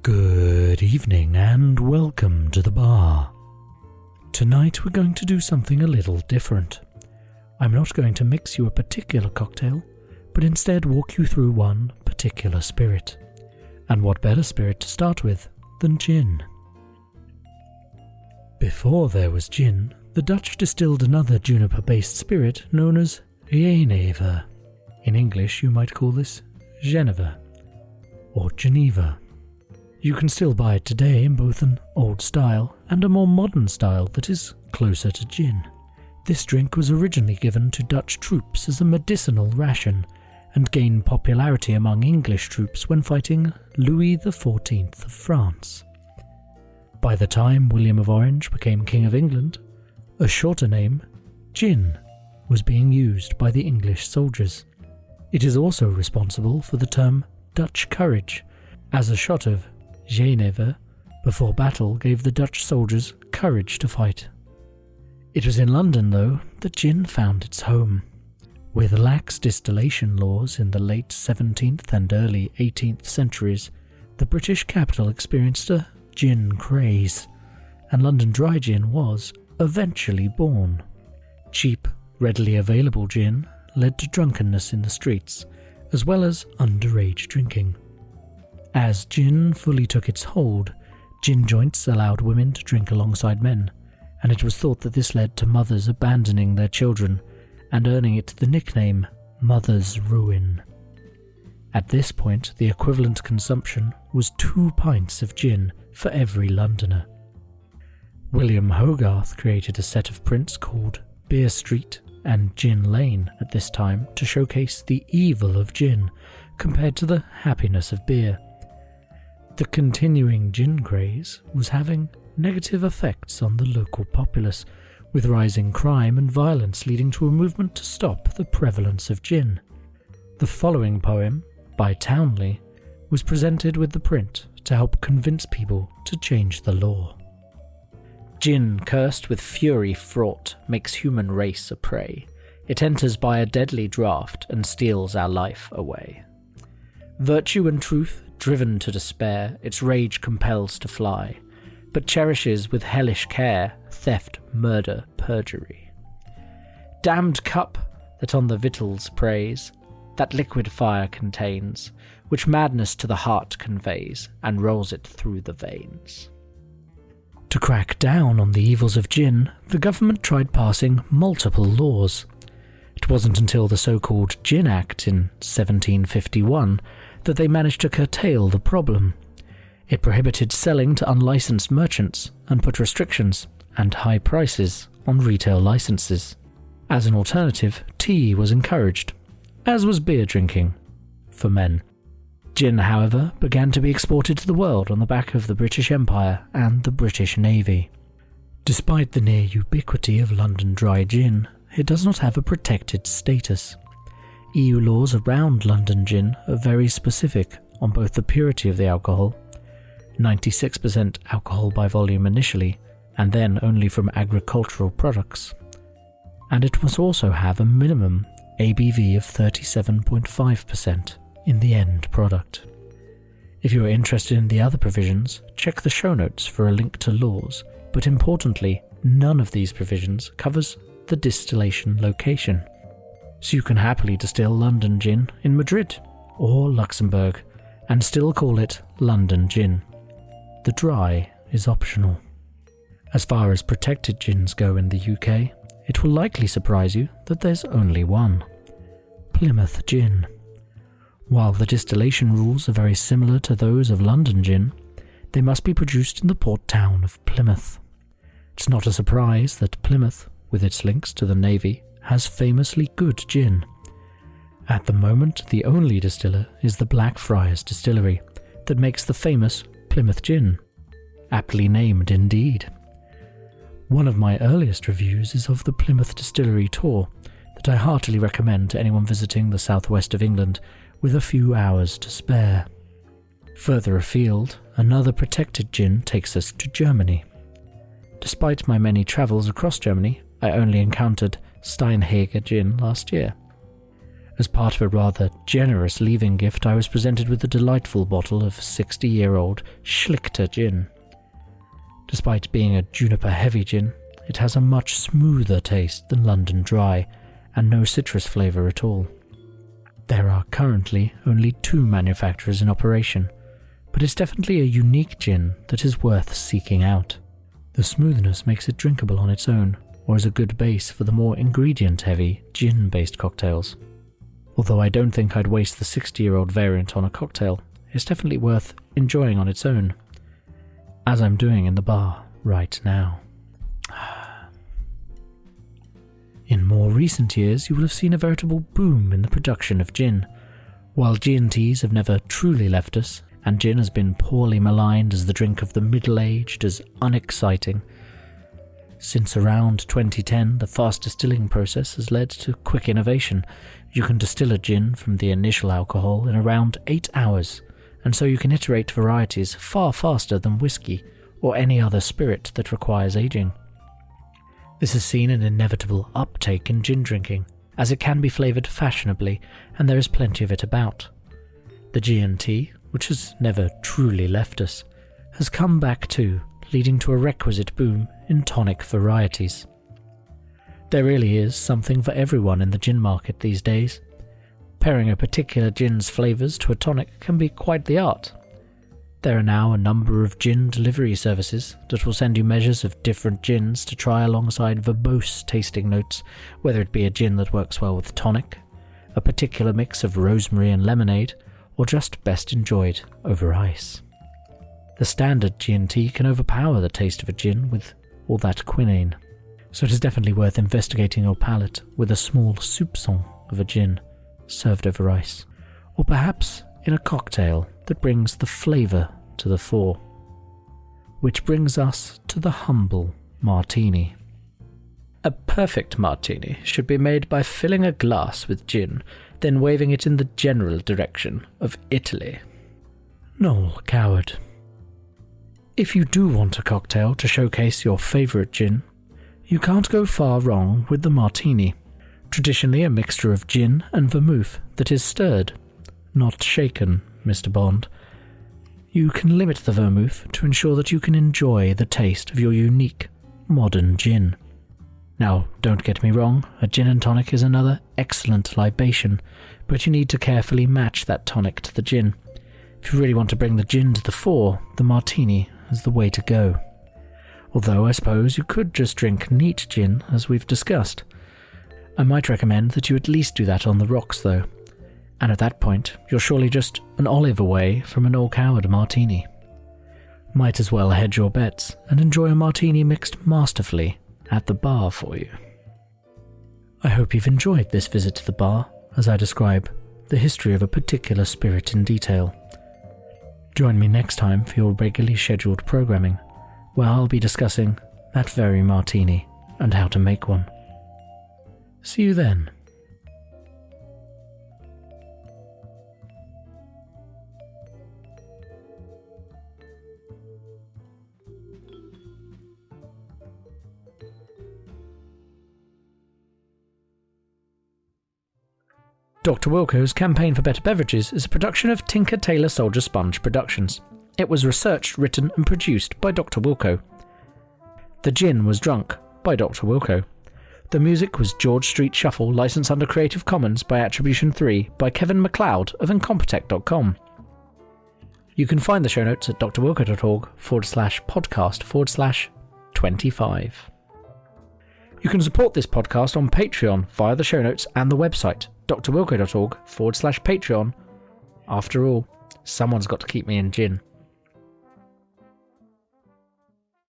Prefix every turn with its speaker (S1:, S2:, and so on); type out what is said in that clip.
S1: Good evening and welcome to the bar. Tonight we're going to do something a little different. I'm not going to mix you a particular cocktail, but instead walk you through one particular spirit. And what better spirit to start with than gin? Before there was gin, the Dutch distilled another juniper-based spirit known as Jenever. In English you might call this Jenever or Jenever. You can still buy it today in both an old style and a more modern style that is closer to gin. This drink was originally given to Dutch troops as a medicinal ration and gained popularity among English troops when fighting Louis XIV of France. By the time William of Orange became King of England, a shorter name, gin, was being used by the English soldiers. It is also responsible for the term Dutch courage, as a shot of Jenever before battle gave the Dutch soldiers courage to fight. It was in London, though, that gin found its home. With lax distillation laws in the late 17th and early 18th centuries, the British capital experienced a gin craze, and London dry gin was eventually born. Cheap, readily available gin led to drunkenness in the streets, as well as underage drinking. As gin fully took its hold, gin joints allowed women to drink alongside men, and it was thought that this led to mothers abandoning their children and earning it the nickname Mother's Ruin. At this point, the equivalent consumption was 2 pints of gin for every Londoner. William Hogarth created a set of prints called Beer Street and Gin Lane at this time to showcase the evil of gin compared to the happiness of beer. The continuing gin craze was having negative effects on the local populace, with rising crime and violence leading to a movement to stop the prevalence of gin. The following poem, by Townley, was presented with the print to help convince people to change the law. Gin, cursed with fury fraught, makes human race a prey. It enters by a deadly draught and steals our life away. Virtue and truth, driven to despair, its rage compels to fly, but cherishes with hellish care theft, murder, perjury. Damned cup that on the victuals preys, that liquid fire contains, which madness to the heart conveys, and rolls it through the veins. To crack down on the evils of gin, the government tried passing multiple laws. It wasn't until the so-called Gin Act in 1751 that they managed to curtail the problem. It prohibited selling to unlicensed merchants and put restrictions and high prices on retail licenses. As an alternative, tea was encouraged, as was beer drinking, for men. Gin, however, began to be exported to the world on the back of the British Empire and the British Navy. Despite the near ubiquity of London dry gin, it does not have a protected status. EU laws around London gin are very specific on both the purity of the alcohol, 96% alcohol by volume initially, and then only from agricultural products, and it must also have a minimum ABV of 37.5% in the end product. If you are interested in the other provisions, check the show notes for a link to laws, but importantly, none of these provisions covers the distillation location. So you can happily distill London gin in Madrid or Luxembourg and still call it London gin. The dry is optional. As far as protected gins go in the UK, it will likely surprise you that there's only one: Plymouth Gin. While the distillation rules are very similar to those of London gin, they must be produced in the port town of Plymouth. It's not a surprise that Plymouth, with its links to the Navy, has famously good gin. At the moment, the only distiller is the Blackfriars Distillery that makes the famous Plymouth Gin. Aptly named indeed. One of my earliest reviews is of the Plymouth Distillery tour that I heartily recommend to anyone visiting the southwest of England with a few hours to spare. Further afield, another protected gin takes us to Germany. Despite my many travels across Germany, I only encountered Steinhager Gin last year. As part of a rather generous leaving gift, I was presented with a delightful bottle of 60-year-old Schlichter gin. Despite being a juniper-heavy gin, it has a much smoother taste than London Dry, and no citrus flavour at all. There are currently only 2 manufacturers in operation, but it's definitely a unique gin that is worth seeking out. The smoothness makes it drinkable on its own, or as a good base for the more ingredient-heavy, gin-based cocktails. Although I don't think I'd waste the 60-year-old variant on a cocktail, it's definitely worth enjoying on its own, as I'm doing in the bar right now. In more recent years, you will have seen a veritable boom in the production of gin. While G&Ts have never truly left us, and gin has been poorly maligned as the drink of the middle-aged, as unexciting. Since around 2010, the fast distilling process has led to quick innovation. You can distill a gin from the initial alcohol in around 8 hours, and so you can iterate varieties far faster than whiskey or any other spirit that requires aging. This has seen an inevitable uptake in gin drinking, as it can be flavoured fashionably, and there is plenty of it about. The G&T, which has never truly left us, has come back too, leading to a requisite boom in tonic varieties. There really is something for everyone in the gin market these days. Pairing a particular gin's flavours to a tonic can be quite the art. There are now a number of gin delivery services that will send you measures of different gins to try alongside verbose tasting notes, whether it be a gin that works well with tonic, a particular mix of rosemary and lemonade, or just best enjoyed over ice. The standard G&T can overpower the taste of a gin with all that quinine, so it is definitely worth investigating your palate with a small soupçon of a gin served over ice, or perhaps in a cocktail that brings the flavour to the fore. Which brings us to the Humble Martini. A perfect martini should be made by filling a glass with gin, then waving it in the general direction of Italy. Noel Coward. If you do want a cocktail to showcase your favourite gin, you can't go far wrong with the martini, traditionally a mixture of gin and vermouth that is stirred, not shaken, Mr. Bond. You can limit the vermouth to ensure that you can enjoy the taste of your unique, modern gin. Now, don't get me wrong, a gin and tonic is another excellent libation, but you need to carefully match that tonic to the gin. If you really want to bring the gin to the fore, the martini is the way to go. Although I suppose you could just drink neat gin, as we've discussed. I might recommend that you at least do that on the rocks, though. And at that point, you're surely just an olive away from an Noel Coward martini. Might as well hedge your bets and enjoy a martini mixed masterfully at the bar for you. I hope you've enjoyed this visit to the bar, as I describe the history of a particular spirit in detail. Join me next time for your regularly scheduled programming, where I'll be discussing that very martini and how to make one. See you then. Dr. Wilko's Campaign for Better Beverages is a production of Tinker Tailor Soldier Sponge Productions. It was researched, written and produced by Dr. Wilko. The Gin was drunk by Dr. Wilko. The music was George Street Shuffle, licensed under Creative Commons by Attribution 3 by Kevin MacLeod of Incompetech.com. You can find the show notes at drwilko.org/podcast/25. You can support this podcast on Patreon via the show notes and the website, drwilko.org/Patreon. After all, someone's got to keep me in gin.